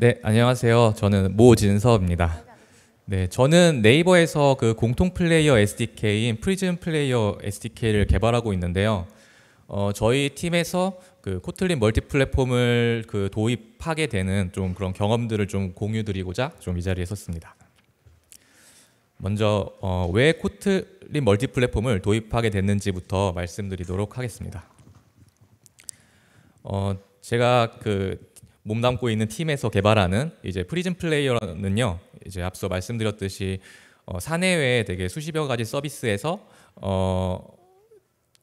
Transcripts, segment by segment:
네, 안녕하세요. 저는 모진섭입니다. 네, 저는 네이버에서 그 공통 플레이어 SDK인 프리즘 플레이어 SDK를 개발하고 있는데요. 저희 팀에서 그 코틀린 멀티 플랫폼을 그 도입하게 되는 좀 그런 경험들을 좀 공유드리고자 좀 이 자리에 섰습니다. 먼저 왜 코틀린 멀티 플랫폼을 도입하게 됐는지부터 말씀드리도록 하겠습니다. 제가 그 몸담고 있는 팀에서 개발하는 이제 프리즘 플레이어는요, 이제 앞서 말씀드렸듯이 사내외에 되게 수십여 가지 서비스에서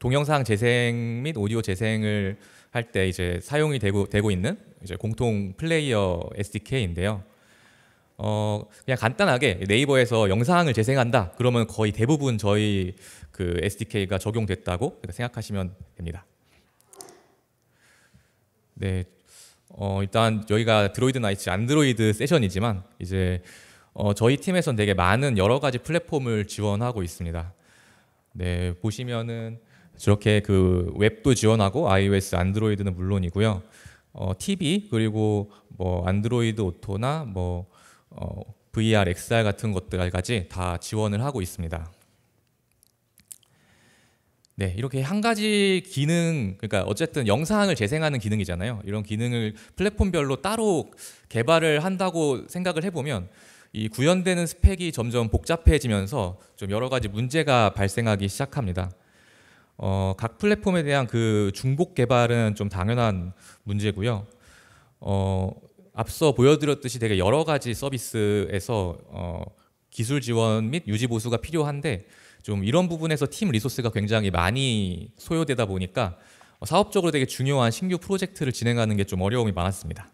동영상 재생 및 오디오 재생을 할 때 이제 사용이 되고 있는 이제 공통 플레이어 SDK인데요. 그냥 간단하게 네이버에서 영상을 재생한다 그러면 거의 대부분 저희 그 SDK가 적용됐다고 생각하시면 됩니다. 네, 일단 여기가 드로이드 나이츠 안드로이드 세션이지만 이제 저희 팀에서는 되게 많은 여러 가지 플랫폼을 지원하고 있습니다. 네, 보시면은 저렇게 그 웹도 지원하고 iOS, 안드로이드는 물론이고요. TV 그리고 뭐 안드로이드 오토나 뭐 VR, XR 같은 것들까지 다 지원을 하고 있습니다. 네, 이렇게 한 가지 기능, 그러니까 어쨌든 영상을 재생하는 기능이잖아요. 이런 기능을 플랫폼별로 따로 개발을 한다고 생각을 해보면 이 구현되는 스펙이 점점 복잡해지면서 좀 여러 가지 문제가 발생하기 시작합니다. 각 플랫폼에 대한 그 중복 개발은 좀 당연한 문제고요. 앞서 보여드렸듯이 되게 여러 가지 서비스에서 기술 지원 및 유지 보수가 필요한데 좀 이런 부분에서 팀 리소스가 굉장히 많이 소요되다 보니까 사업적으로 되게 중요한 신규 프로젝트를 진행하는 게 좀 어려움이 많았습니다.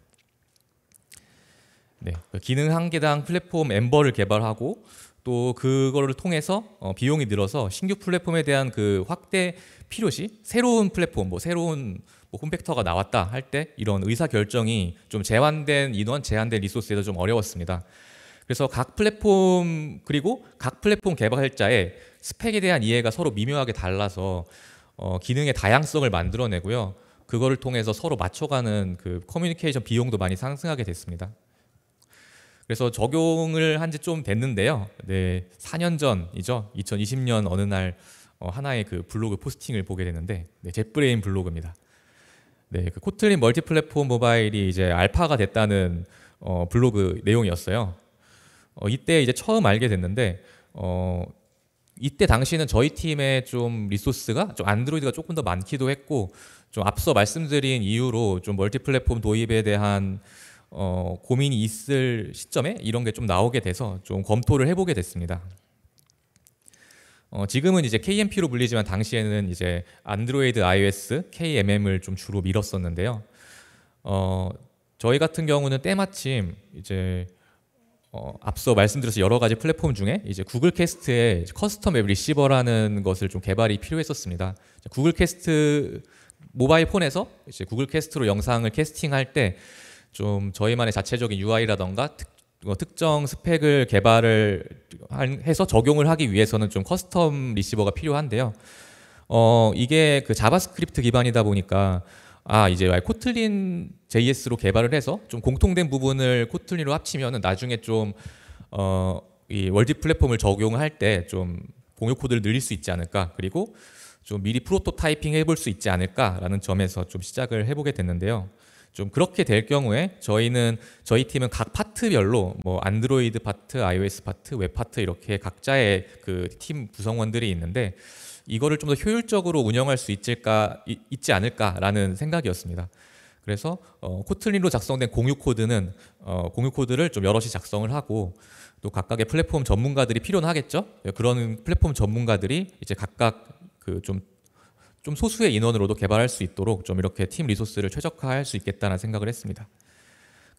네, 기능 한 개당 플랫폼 엠버를 개발하고 또 그거를 통해서 비용이 늘어서 신규 플랫폼에 대한 그 확대 필요시, 새로운 플랫폼, 뭐 새로운 뭐 홈팩터가 나왔다 할 때 이런 의사 결정이 좀 제한된 인원, 제한된 리소스에서 좀 어려웠습니다. 그래서 각 플랫폼 그리고 각 플랫폼 개발자의 스펙에 대한 이해가 서로 미묘하게 달라서 기능의 다양성을 만들어내고요. 그거를 통해서 서로 맞춰가는 그 커뮤니케이션 비용도 많이 상승하게 됐습니다. 그래서 적용을 한 지 좀 됐는데요. 네, 4년 전이죠. 2020년 어느 날 하나의 그 블로그 포스팅을 보게 됐는데, 네, 젯브레인 블로그입니다. 네, 그 코틀린 멀티 플랫폼 모바일이 이제 알파가 됐다는 블로그 내용이었어요. 이때 이제 처음 알게 됐는데 이때 당시는 저희 팀의 좀 리소스가 좀 안드로이드가 조금 더 많기도 했고 좀 앞서 말씀드린 이유로 좀 멀티 플랫폼 도입에 대한 고민이 있을 시점에 이런 게 좀 나오게 돼서 좀 검토를 해보게 됐습니다. 지금은 이제 KMP로 불리지만 당시에는 이제 안드로이드, iOS, KMM을 좀 주로 밀었었는데요. 저희 같은 경우는 때마침 이제 앞서 말씀드려서 여러 가지 플랫폼 중에 이제 구글 캐스트의 커스텀 앱 리시버라는 것을 좀 개발이 필요했었습니다. 구글 캐스트 모바일 폰에서 이제 구글 캐스트로 영상을 캐스팅할 때 좀 저희만의 자체적인 UI라던가 특정 스펙을 개발을 해서 적용을 하기 위해서는 좀 커스텀 리시버가 필요한데요. 이게 그 자바스크립트 기반이다 보니까 이제 코틀린 JS로 개발을 해서 좀 공통된 부분을 코틀린으로 합치면은 나중에 좀 이 월드 플랫폼을 적용할 때 좀 공유 코드를 늘릴 수 있지 않을까, 그리고 좀 미리 프로토타이핑 해볼 수 있지 않을까라는 점에서 좀 시작을 해보게 됐는데요. 좀 그렇게 될 경우에 저희 팀은 각 파트별로 뭐 안드로이드 파트, iOS 파트, 웹 파트 이렇게 각자의 그 팀 구성원들이 있는데 이거를 좀 더 효율적으로 운영할 수 있지 않을까라는 생각이었습니다. 그래서 코틀린으로 작성된 공유 코드는 공유 코드를 좀 여럿이 작성을 하고 또 각각의 플랫폼 전문가들이 필요는 하겠죠. 그런 플랫폼 전문가들이 이제 각각 그 좀 소수의 인원으로도 개발할 수 있도록 좀 이렇게 팀 리소스를 최적화할 수 있겠다는 생각을 했습니다.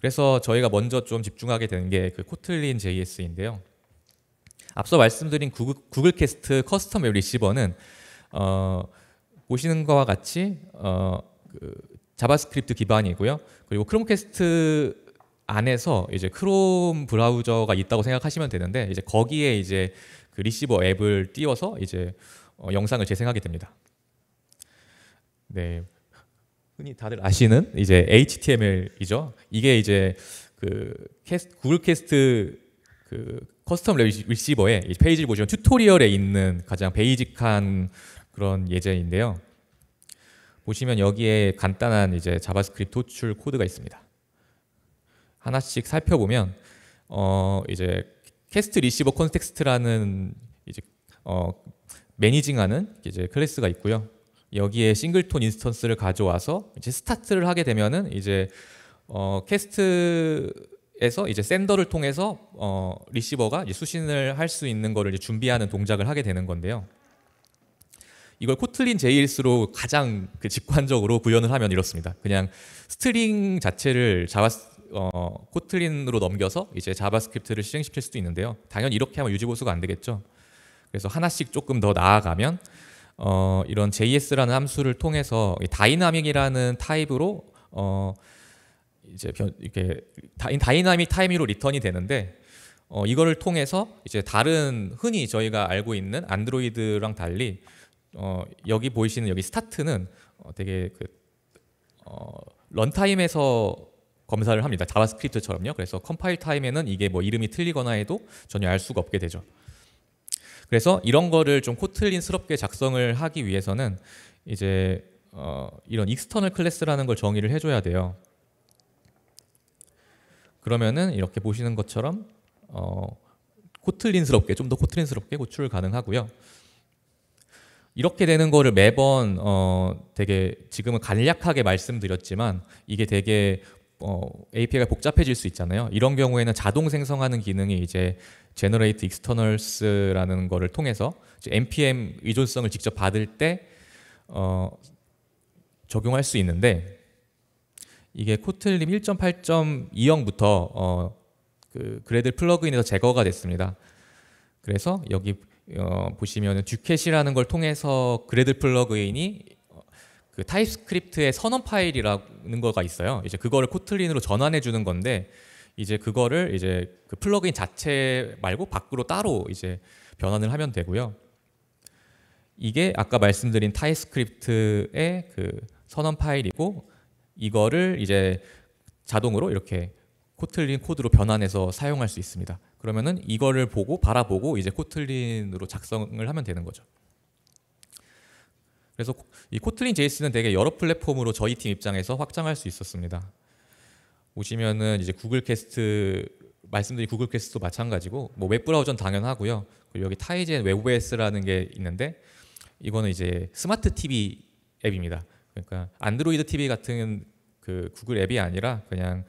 그래서 저희가 먼저 좀 집중하게 된 게 그 코틀린 JS인데요. 앞서 말씀드린 구글 캐스트 커스텀 웹 리시버는 보시는 것과 같이 그 자바스크립트 기반이고요. 그리고 크롬캐스트 안에서 이제 크롬 브라우저가 있다고 생각하시면 되는데 이제 거기에 이제 그 리시버 앱을 띄워서 이제 영상을 재생하게 됩니다. 네, 흔히 다들 아시는 이제 HTML이죠. 이게 이제 구글 캐스트 커스텀 리시버의 이 페이지를 보시면 튜토리얼에 있는 가장 베이직한 그런 예제인데요. 보시면 여기에 간단한 이제 자바스크립트 호출 코드가 있습니다. 하나씩 살펴보면 이제 캐스트 리시버 컨텍스트라는 이제 매니징하는 이제 클래스가 있고요. 여기에 싱글톤 인스턴스를 가져와서 이제 스타트를 하게 되면은 이제 캐스트에서 이제 샌더를 통해서 리시버가 이제 수신을 할 수 있는 거를 이제 준비하는 동작을 하게 되는 건데요. 이걸 코틀린 JS로 가장 직관적으로 구현을 하면 이렇습니다. 그냥 스트링 자체를 코틀린으로 넘겨서 이제 자바스크립트를 실행시킬 수도 있는데요. 당연히 이렇게 하면 유지보수가 안 되겠죠. 그래서 하나씩 조금 더 나아가면 이런 JS라는 함수를 통해서 다이나믹이라는 타입으로 이제 이렇게 다이나믹 타임으로 리턴이 되는데 이거를 통해서 이제 다른 흔히 저희가 알고 있는 안드로이드랑 달리 여기 보이시는 여기 스타트는 되게 런타임에서 검사를 합니다. 자바스크립트처럼요. 그래서 컴파일 타임에는 이게 뭐 이름이 틀리거나 해도 전혀 알 수가 없게 되죠. 그래서 이런 거를 좀 코틀린스럽게 작성을 하기 위해서는 이제 이런 익스터널 클래스라는 걸 정의를 해줘야 돼요. 그러면은 이렇게 보시는 것처럼 코틀린스럽게 좀 더 코틀린스럽게 호출 가능하고요. 이렇게 되는 거를 매번 되게 지금은 간략하게 말씀드렸지만 이게 되게 API가 복잡해질 수 있잖아요. 이런 경우에는 자동 생성하는 기능이 이제 Generate Externals라는 거를 통해서 이제 npm 의존성을 직접 받을 때 적용할 수 있는데 이게 코틀린 1.8.20부터 그래들 플러그인에서 제거가 됐습니다. 그래서 여기 보시면 듀캣이라는 걸 통해서 그래들 플러그인이 그 타입스크립트의 선언 파일이라는 거가 있어요. 이제 그거를 코틀린으로 전환해 주는 건데 이제 그거를 이제 그 플러그인 자체 말고 밖으로 따로 이제 변환을 하면 되고요. 이게 아까 말씀드린 타입스크립트의 그 선언 파일이고 이거를 이제 자동으로 이렇게 코틀린 코드로 변환해서 사용할 수 있습니다. 그러면은 이거를 바라보고 이제 코틀린으로 작성을 하면 되는 거죠. 그래서 이 코틀린 JS는 되게 여러 플랫폼으로 저희 팀 입장에서 확장할 수 있었습니다. 보시면은 이제 구글 캐스트 말씀드린 구글 캐스트도 마찬가지고 뭐 웹브라우저는 당연하고요. 그리고 여기 타이젠 웹OS라는 게 있는데 이거는 이제 스마트 TV 앱입니다. 그러니까 안드로이드 TV 같은 그 구글 앱이 아니라 그냥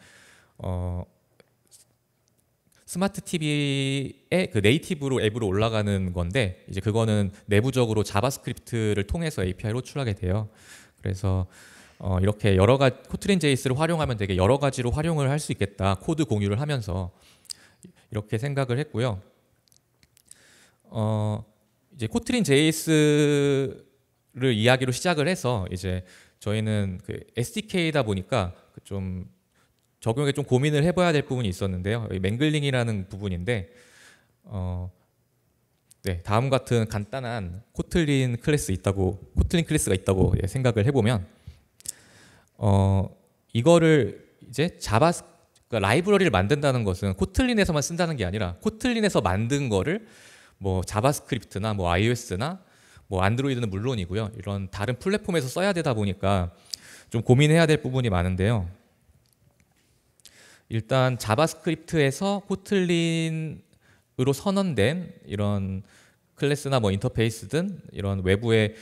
스마트 TV의 그 네이티브로 앱으로 올라가는 건데 이제 그거는 내부적으로 자바스크립트를 통해서 API를 호출하게 돼요. 그래서 이렇게 여러 가지 코틀린 JS를 활용하면 되게 여러 가지로 활용을 할 수 있겠다. 코드 공유를 하면서 이렇게 생각을 했고요. 이제 코틀린 JS를 이야기로 시작을 해서 이제 저희는 그 SDK다 보니까 좀 적용에 좀 고민을 해봐야 될 부분이 있었는데요. 맹글링이라는 부분인데 네, 다음 같은 간단한 코틀린 클래스가 있다고 생각을 해보면 이거를 이제 그러니까 라이브러리를 만든다는 것은 코틀린에서만 쓴다는 게 아니라 코틀린에서 만든 거를 뭐 자바스크립트나 뭐 iOS나 뭐 안드로이드는 물론이고요. 이런 다른 플랫폼에서 써야 되다 보니까 좀 고민해야 될 부분이 많은데요. 일단 자바스크립트에서 코틀린으로 선언된 이런 클래스나 뭐 인터페이스든 이런 외부에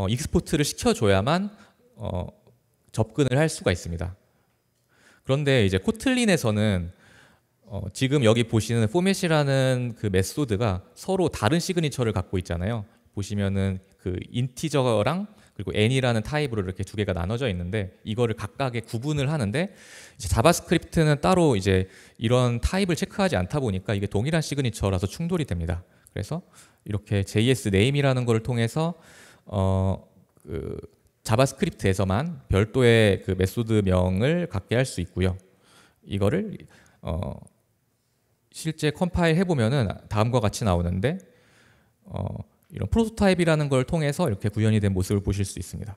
익스포트를 시켜줘야만 접근을 할 수가 있습니다. 그런데 이제 코틀린에서는 지금 여기 보시는 포맷이라는 그 메소드가 서로 다른 시그니처를 갖고 있잖아요. 보시면은 그 인티저랑 그리고 n이라는 타입으로 이렇게 두 개가 나눠져 있는데 이거를 각각의 구분을 하는데 이제 자바스크립트는 따로 이제 이런 타입을 체크하지 않다 보니까 이게 동일한 시그니처라서 충돌이 됩니다. 그래서 이렇게 JS 네임이라는 걸 통해서 그 자바스크립트에서만 별도의 그 메소드 명을 갖게 할 수 있고요. 이거를 실제 컴파일 해보면은 다음과 같이 나오는데 이런 프로토타입이라는 걸 통해서 이렇게 구현이 된 모습을 보실 수 있습니다.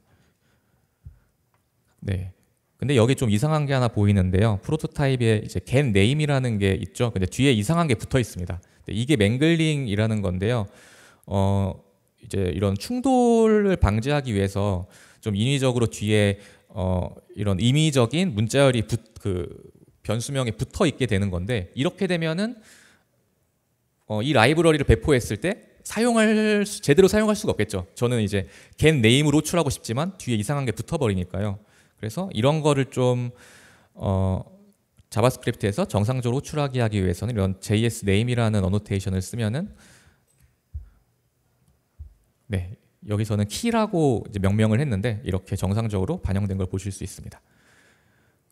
네, 근데 여기 좀 이상한 게 하나 보이는데요. 프로토타입에 이제 get name이라는 게 있죠. 근데 뒤에 이상한 게 붙어 있습니다. 이게 맹글링이라는 건데요. 이제 이런 충돌을 방지하기 위해서 좀 인위적으로 뒤에 이런 임의적인 문자열이 변수명에 붙어 있게 되는 건데, 이렇게 되면은 이 라이브러리를 배포했을 때 제대로 사용할 수가 없겠죠. 저는 이제 get name으로 호출하고 싶지만 뒤에 이상한 게 붙어버리니까요. 그래서 이런 거를 좀 자바스크립트에서 정상적으로 호출하게 하기 위해서는 이런 JS name이라는 어노테이션을 쓰면은, 네, 여기서는 key라고 이제 명명을 했는데 이렇게 정상적으로 반영된 걸 보실 수 있습니다.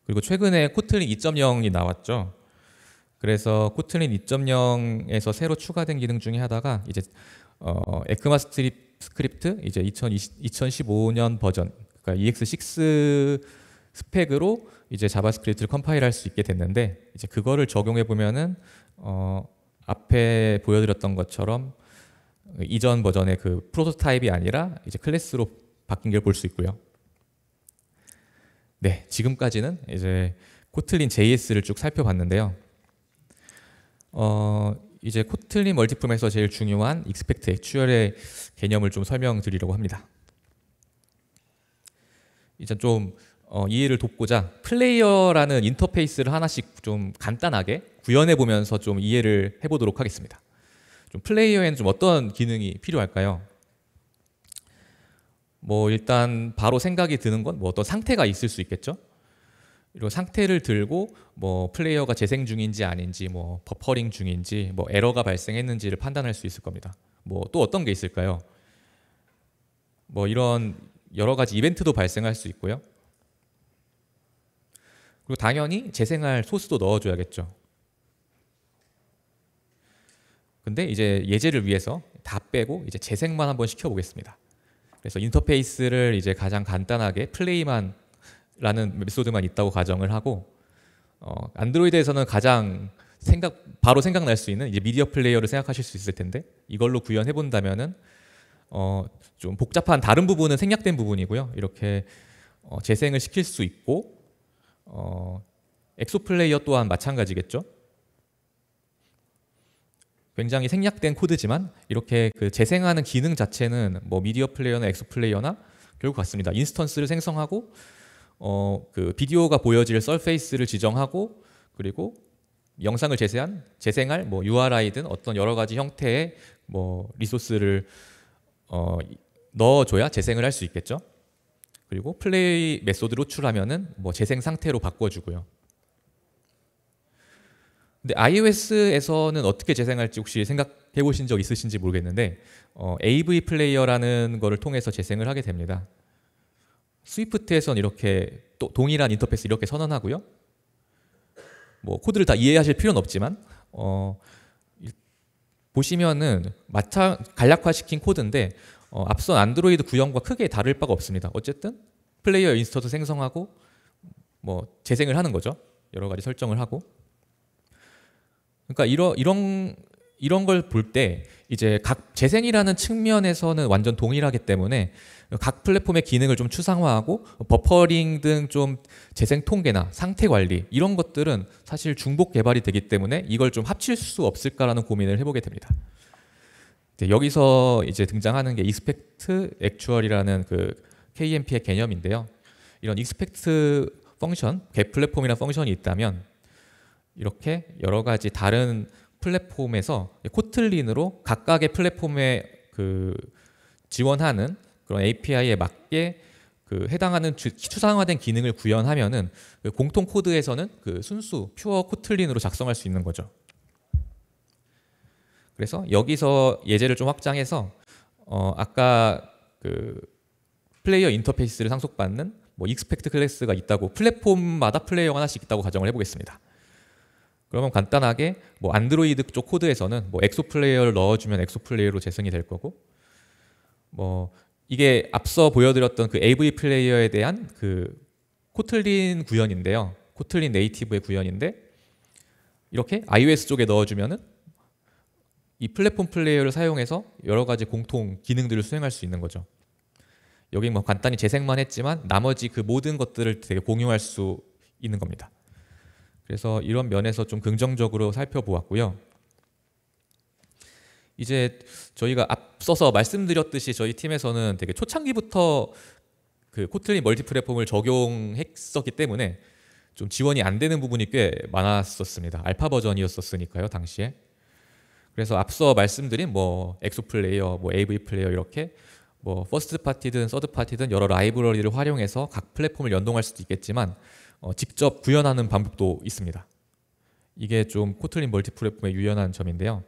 그리고 최근에 코틀린 2.0이 나왔죠. 그래서 코틀린 2.0에서 새로 추가된 기능 중에 하나가 이제 에크마스크립트 이제 2015년 버전, 그러니까 EX6 스펙으로 이제 자바스크립트를 컴파일할 수 있게 됐는데, 이제 그거를 적용해 보면은 앞에 보여드렸던 것처럼 이전 버전의 그 프로토타입이 아니라 이제 클래스로 바뀐 걸 볼 수 있고요. 네, 지금까지는 이제 코틀린 JS를 쭉 살펴봤는데요. 이제 코틀린 멀티폼에서 제일 중요한 익스펙트 액츄얼의 개념을 좀 설명드리려고 합니다. 이제 좀 이해를 돕고자 플레이어라는 인터페이스를 하나씩 좀 간단하게 구현해 보면서 좀 이해를 해보도록 하겠습니다. 좀 플레이어에는 좀 어떤 기능이 필요할까요? 뭐 일단 바로 생각이 드는 건 뭐 어떤 상태가 있을 수 있겠죠. 그리고 상태를 들고 뭐 플레이어가 재생 중인지 아닌지, 뭐 버퍼링 중인지, 뭐 에러가 발생했는지를 판단할 수 있을 겁니다. 뭐 또 어떤 게 있을까요? 뭐 이런 여러 가지 이벤트도 발생할 수 있고요. 그리고 당연히 재생할 소스도 넣어줘야겠죠. 근데 이제 예제를 위해서 다 빼고 이제 재생만 한번 시켜보겠습니다. 그래서 인터페이스를 이제 가장 간단하게 플레이만 라는 메소드만 있다고 가정을 하고, 안드로이드에서는 가장 바로 생각날 수 있는 이제 미디어 플레이어를 생각하실 수 있을 텐데, 이걸로 구현해 본다면은 좀 복잡한 다른 부분은 생략된 부분이고요. 이렇게 재생을 시킬 수 있고, 엑소 플레이어 또한 마찬가지겠죠. 굉장히 생략된 코드지만 이렇게 그 재생하는 기능 자체는 뭐 미디어 플레이어나 엑소 플레이어나 결국 같습니다. 인스턴스를 생성하고 그 비디오가 보여질 서페이스를 지정하고, 그리고 영상을 재생할 뭐 URI든 어떤 여러 가지 형태의 뭐 리소스를 넣어줘야 재생을 할 수 있겠죠. 그리고 플레이 메소드로 호출하면은 뭐 재생 상태로 바꿔주고요. 근데 iOS에서는 어떻게 재생할지 혹시 생각해 보신 적 있으신지 모르겠는데, AV 플레이어라는 거를 통해서 재생을 하게 됩니다. 스위프트에서는 이렇게 또 동일한 인터페이스 이렇게 선언하고요. 뭐 코드를 다 이해하실 필요는 없지만 보시면은 간략화시킨 코드인데 앞선 안드로이드 구형과 크게 다를 바가 없습니다. 어쨌든 플레이어 인스턴스 생성하고 뭐 재생을 하는 거죠. 여러 가지 설정을 하고. 그러니까 이런 걸 볼 때 이제 각 재생이라는 측면에서는 완전 동일하기 때문에 각 플랫폼의 기능을 좀 추상화하고 버퍼링 등 좀 재생 통계나 상태 관리 이런 것들은 사실 중복 개발이 되기 때문에 이걸 좀 합칠 수 없을까라는 고민을 해보게 됩니다. 여기서 이제 등장하는 게 expect actual이라는 그 KMP의 개념인데요. 이런 expect 펑션, 개 플랫폼이나 펑션이 있다면 이렇게 여러 가지 다른 플랫폼에서 코틀린으로 각각의 플랫폼에 그 지원하는 그런 API에 맞게 그 해당하는 추상화된 기능을 구현하면은 그 공통 코드에서는 그 순수 퓨어 코틀린으로 작성할 수 있는 거죠. 그래서 여기서 예제를 좀 확장해서 아까 그 플레이어 인터페이스를 상속받는 뭐 익스펙트 클래스가 있다고, 플랫폼마다 플레이어가 하나씩 있다고 가정을 해보겠습니다. 그러면 간단하게 뭐 안드로이드 쪽 코드에서는 뭐 엑소 플레이어를 넣어주면 엑소 플레이어로 재생이 될 거고, 뭐 이게 앞서 보여드렸던 그 AV 플레이어에 대한 그 코틀린 구현인데요. 코틀린 네이티브의 구현인데 이렇게 iOS 쪽에 넣어주면은 이 플랫폼 플레이어를 사용해서 여러 가지 공통 기능들을 수행할 수 있는 거죠. 여기 뭐 간단히 재생만 했지만 나머지 그 모든 것들을 되게 공유할 수 있는 겁니다. 그래서 이런 면에서 좀 긍정적으로 살펴보았고요. 이제 저희가 앞서서 말씀드렸듯이 저희 팀에서는 되게 초창기부터 그 코틀린 멀티 플랫폼을 적용했었기 때문에 좀 지원이 안 되는 부분이 꽤 많았었습니다. 알파 버전이었었으니까요, 당시에. 그래서 앞서 말씀드린 뭐 엑소 플레이어, 뭐 AV 플레이어 이렇게 뭐 퍼스트 파티든 서드 파티든 여러 라이브러리를 활용해서 각 플랫폼을 연동할 수도 있겠지만 직접 구현하는 방법도 있습니다. 이게 좀 코틀린 멀티 플랫폼의 유연한 점인데요.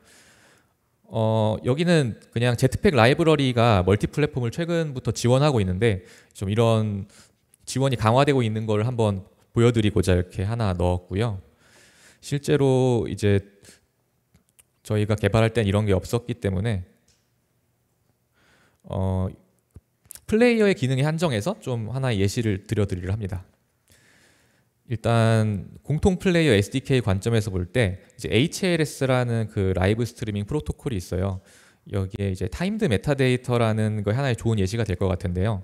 여기는 그냥 제트팩 라이브러리가 멀티 플랫폼을 최근부터 지원하고 있는데 좀 이런 지원이 강화되고 있는 걸 한번 보여드리고자 이렇게 하나 넣었고요. 실제로 이제 저희가 개발할 땐 이런 게 없었기 때문에 플레이어의 기능에 한정해서 좀 하나의 예시를 들려드리려 합니다. 일단 공통 플레이어 SDK 관점에서 볼 때 이제 HLS라는 그 라이브 스트리밍 프로토콜이 있어요. 여기에 이제 타임드 메타데이터라는 거 하나의 좋은 예시가 될 것 같은데요.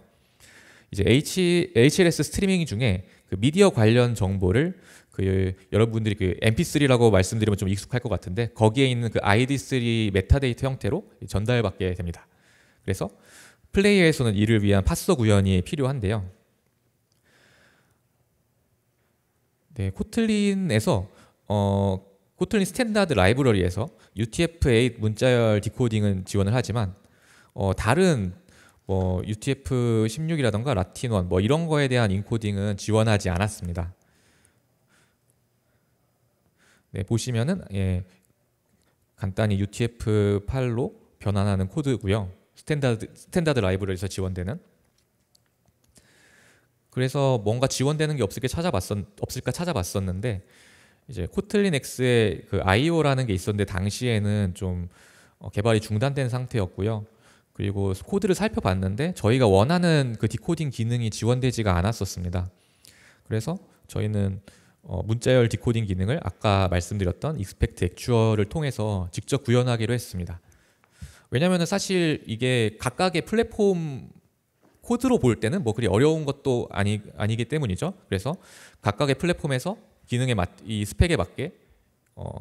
이제 HLS 스트리밍 중에 그 미디어 관련 정보를 그 여러분들이 그 MP3라고 말씀드리면 좀 익숙할 것 같은데 거기에 있는 그 ID3 메타데이터 형태로 전달받게 됩니다. 그래서 플레이어에서는 이를 위한 파서 구현이 필요한데요. 네, 코틀린에서 코틀린 스탠다드 라이브러리에서 UTF-8 문자열 디코딩은 지원을 하지만 다른 뭐 UTF-16이라던가 라틴1 뭐 이런 거에 대한 인코딩은 지원하지 않았습니다. 네, 보시면은 간단히 UTF-8로 변환하는 코드고요. 스탠다드 라이브러리에서 지원되는. 그래서 뭔가 지원되는 게 없을까 찾아봤었는데 이제 코틀린 X의 그 IO라는 게 있었는데 당시에는 좀 개발이 중단된 상태였고요. 그리고 코드를 살펴봤는데 저희가 원하는 그 디코딩 기능이 지원되지가 않았었습니다. 그래서 저희는 문자열 디코딩 기능을 아까 말씀드렸던 익스펙트 액추얼을 통해서 직접 구현하기로 했습니다. 왜냐하면 사실 이게 각각의 플랫폼 코드로 볼 때는 뭐 그리 어려운 것도 아니기 때문이죠. 그래서 각각의 플랫폼에서 기능에 이 스펙에 맞게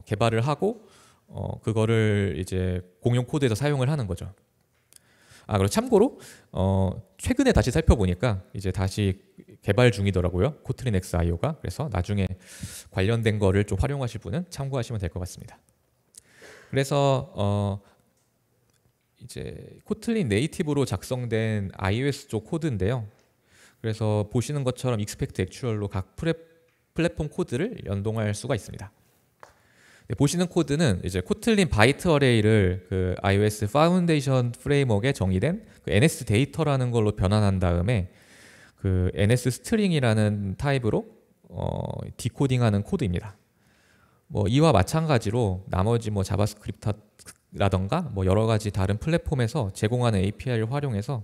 개발을 하고 그거를 이제 공용 코드에서 사용을 하는 거죠. 그리고 참고로 최근에 다시 살펴보니까 이제 다시 개발 중이더라고요. 코틀린 X IO가. 그래서 나중에 관련된 거를 좀 활용하실 분은 참고하시면 될 것 같습니다. 그래서 이제 코틀린 네이티브로 작성된 iOS 쪽 코드인데요. 그래서 보시는 것처럼 익스펙트 액추얼로 각 플랫폼 코드를 연동할 수가 있습니다. 네, 보시는 코드는 이제 코틀린 바이트 어레이를 그 iOS 파운데이션 프레임워크에 정의된 그 NS 데이터라는 걸로 변환한 다음에 그 NS 스트링이라는 타입으로 디코딩하는 코드입니다. 뭐 이와 마찬가지로 나머지 뭐 자바스크립트라던가 뭐 여러 가지 다른 플랫폼에서 제공하는 API를 활용해서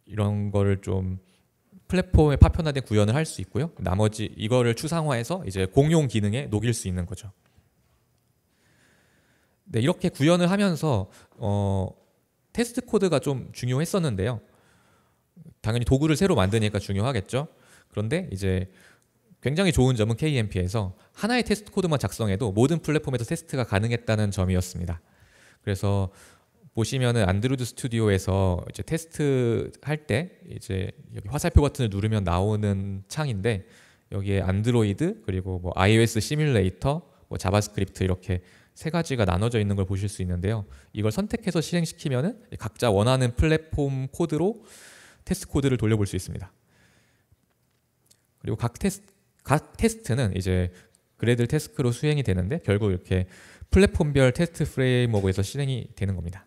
이런 거를 좀 플랫폼에 파편화된 구현을 할 수 있고요. 나머지 이거를 추상화해서 이제 공용 기능에 녹일 수 있는 거죠. 네, 이렇게 구현을 하면서 테스트 코드가 좀 중요했었는데요. 당연히 도구를 새로 만드니까 중요하겠죠. 그런데 이제 굉장히 좋은 점은 KMP에서 하나의 테스트 코드만 작성해도 모든 플랫폼에서 테스트가 가능했다는 점이었습니다. 그래서 보시면은 안드로이드 스튜디오에서 이제 테스트 할 때 이제 여기 화살표 버튼을 누르면 나오는 창인데 여기에 안드로이드 그리고 뭐 iOS 시뮬레이터, 뭐 자바스크립트 이렇게 세 가지가 나눠져 있는 걸 보실 수 있는데요. 이걸 선택해서 실행시키면은 각자 원하는 플랫폼 코드로 테스트 코드를 돌려볼 수 있습니다. 그리고 각 테스트는 이제 그래들 태스크로 수행이 되는데 결국 이렇게 플랫폼별 테스트 프레임워크에서 실행이 되는 겁니다.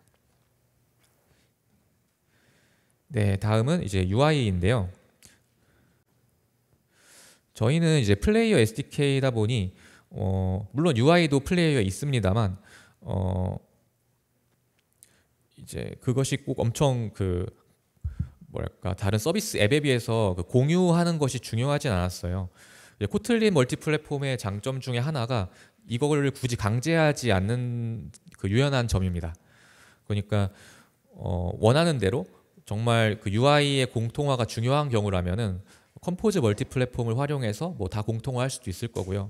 네, 다음은 이제 UI인데요. 저희는 이제 플레이어 SDK다 보니 물론 UI도 플레이어에 있습니다만 이제 그것이 꼭 엄청 그 뭐랄까 다른 서비스 앱에 비해서 그 공유하는 것이 중요하진 않았어요. 코틀린 멀티 플랫폼의 장점 중에 하나가 이거를 굳이 강제하지 않는 그 유연한 점입니다. 그러니까 원하는 대로 정말 그 UI의 공통화가 중요한 경우라면은 컴포즈 멀티 플랫폼을 활용해서 뭐 다 공통화할 수도 있을 거고요.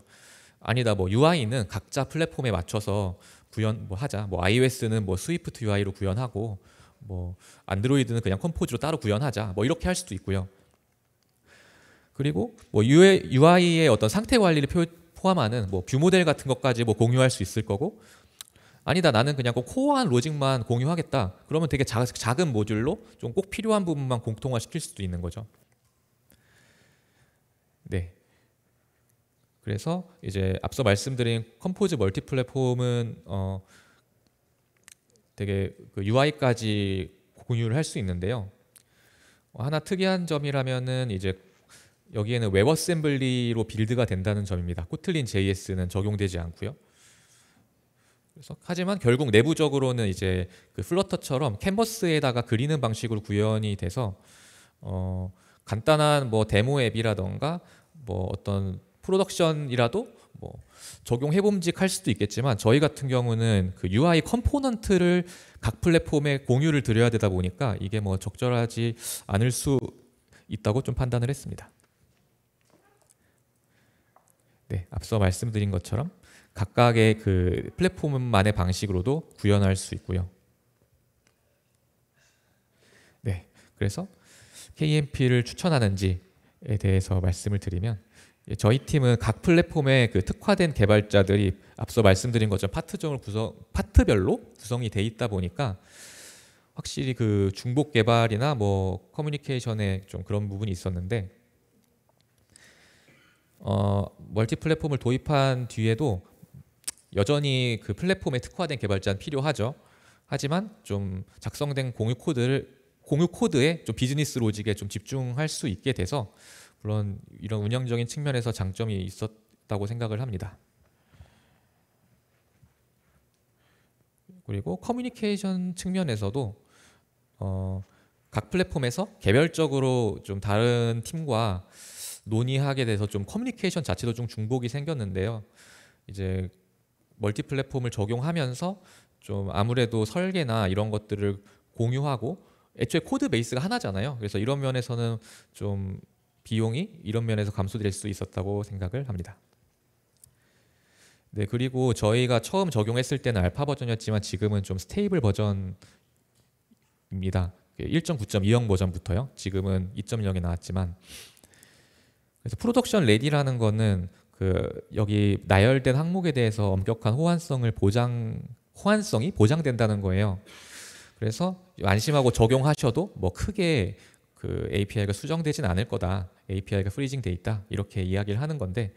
아니다, 뭐 UI는 각자 플랫폼에 맞춰서 구현 뭐 하자. 뭐 iOS는 뭐 스위프트 UI로 구현하고 뭐 안드로이드는 그냥 컴포즈로 따로 구현하자. 뭐 이렇게 할 수도 있고요. 그리고 뭐 UI의 어떤 상태 관리를 포함하는 뭐 뷰 모델 같은 것까지 뭐 공유할 수 있을 거고, 아니다, 나는 그냥 그 코어한 로직만 공유하겠다. 그러면 되게 작은 모듈로 좀 꼭 필요한 부분만 공통화 시킬 수도 있는 거죠. 네. 그래서 이제 앞서 말씀드린 컴포즈 멀티 플랫폼은 되게 그 UI까지 공유를 할 수 있는데요. 하나 특이한 점이라면은 이제 여기에는 웹어셈블리로 빌드가 된다는 점입니다. 코틀린 JS는 적용되지 않고요. 그래서 하지만 결국 내부적으로는 이제 그 플러터처럼 캔버스에다가 그리는 방식으로 구현이 돼서 간단한 뭐 데모 앱이라던가 뭐 어떤 프로덕션이라도 뭐 적용해봄직할 수도 있겠지만, 저희 같은 경우는 그 UI 컴포넌트를 각 플랫폼에 공유를 드려야 되다 보니까 이게 뭐 적절하지 않을 수 있다고 좀 판단을 했습니다. 네, 앞서 말씀드린 것처럼 각각의 그 플랫폼만의 방식으로도 구현할 수 있고요. 네, 그래서 KMP를 추천하는지에 대해서 말씀을 드리면, 저희 팀은 각 플랫폼에 그 특화된 개발자들이 앞서 말씀드린 것처럼 파트별로 구성이 돼 있다 보니까 확실히 그 중복 개발이나 뭐 커뮤니케이션에 좀 그런 부분이 있었는데, 멀티 플랫폼을 도입한 뒤에도 여전히 그 플랫폼에 특화된 개발자는 필요하죠. 하지만 좀 작성된 공유 코드에 좀 비즈니스 로직에 좀 집중할 수 있게 돼서 물론 이런 운영적인 측면에서 장점이 있었다고 생각을 합니다. 그리고 커뮤니케이션 측면에서도 각 플랫폼에서 개별적으로 좀 다른 팀과 논의하게 돼서 좀 커뮤니케이션 자체도 좀 중복이 생겼는데요. 이제 멀티 플랫폼을 적용하면서 좀 아무래도 설계나 이런 것들을 공유하고, 애초에 코드 베이스가 하나잖아요. 그래서 이런 면에서는 좀 비용이 이런 면에서 감소될 수 있었다고 생각을 합니다. 네, 그리고 저희가 처음 적용했을 때는 알파 버전이었지만 지금은 좀 스테이블 버전입니다. 1.9.20 버전부터요. 지금은 2.0이 나왔지만, 그래서 프로덕션 레디라는 거는 그 여기 나열된 항목에 대해서 엄격한 호환성이 보장된다는 거예요. 그래서 안심하고 적용하셔도 뭐 크게 그 API가 수정되진 않을 거다. API가 프리징 돼 있다. 이렇게 이야기를 하는 건데,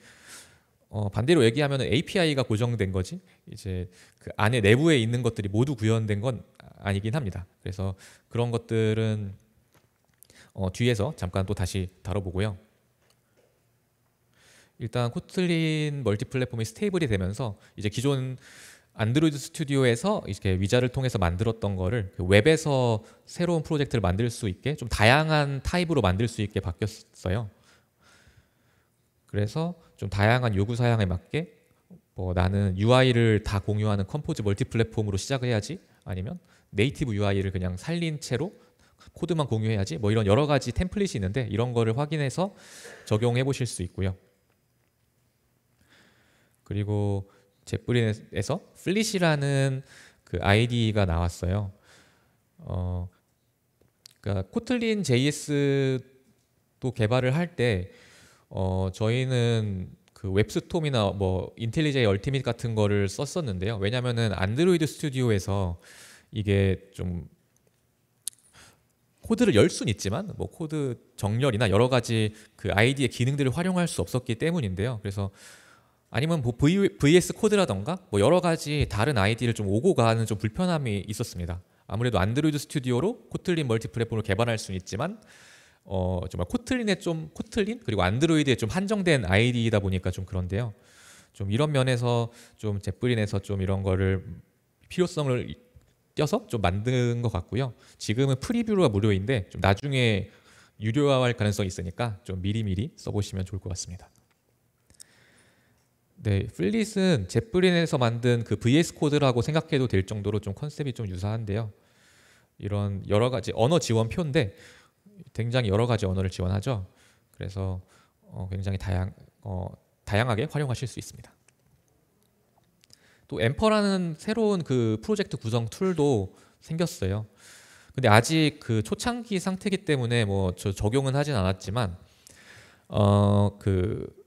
반대로 얘기하면 API가 고정된 거지 이제 그 안에 내부에 있는 것들이 모두 구현된 건 아니긴 합니다. 그래서 그런 것들은 뒤에서 잠깐 또 다시 다뤄보고요. 일단 코틀린 멀티 플랫폼이 스테이블이 되면서 이제 기존 안드로이드 스튜디오에서 이렇게 위자를 통해서 만들었던 거를 그 웹에서 새로운 프로젝트를 만들 수 있게 좀 다양한 타입으로 만들 수 있게 바뀌었어요. 그래서 좀 다양한 요구 사양에 맞게 뭐 나는 UI를 다 공유하는 컴포즈 멀티 플랫폼으로 시작을 해야지, 아니면 네이티브 UI를 그냥 살린 채로 코드만 공유해야지, 뭐 이런 여러 가지 템플릿이 있는데 이런 거를 확인해서 적용해 보실 수 있고요. 그리고 젯브린에서 플릿이라는 그 IDE가 나왔어요. 그러니까 코틀린 JS도 개발을 할 때 저희는 그 웹스톰이나 뭐 인텔리제이 얼티밋 같은 거를 썼었는데요. 왜냐면은 안드로이드 스튜디오에서 이게 좀 코드를 열 수는 있지만 뭐 코드 정렬이나 여러 가지 그 ID의 기능들을 활용할 수 없었기 때문인데요. 그래서 아니면 뭐 VS 코드라던가 뭐 여러 가지 다른 아이디를 좀 오고 가는 좀 불편함이 있었습니다. 아무래도 안드로이드 스튜디오로 코틀린 멀티 플랫폼을 개발할 수는 있지만 정말 코틀린 그리고 안드로이드에 좀 한정된 아이디이다 보니까 좀 그런데요. 좀 이런 면에서 좀 젯브린에서 좀 이런 거를 필요성을 띄어서 좀 만든 것 같고요. 지금은 프리뷰가 무료인데 좀 나중에 유료화할 가능성이 있으니까 좀 미리미리 써보시면 좋을 것 같습니다. 네, 플릿은 젯브린에서 만든 그 VS 코드라고 생각해도 될 정도로 좀 컨셉이 좀 유사한데요. 이런 여러 가지 언어 지원표인데 굉장히 여러 가지 언어를 지원하죠. 그래서 굉장히 다양하게 활용하실 수 있습니다. 또 엠퍼라는 새로운 그 프로젝트 구성 툴도 생겼어요. 근데 아직 그 초창기 상태이기 때문에 뭐 저 적용은 하진 않았지만 그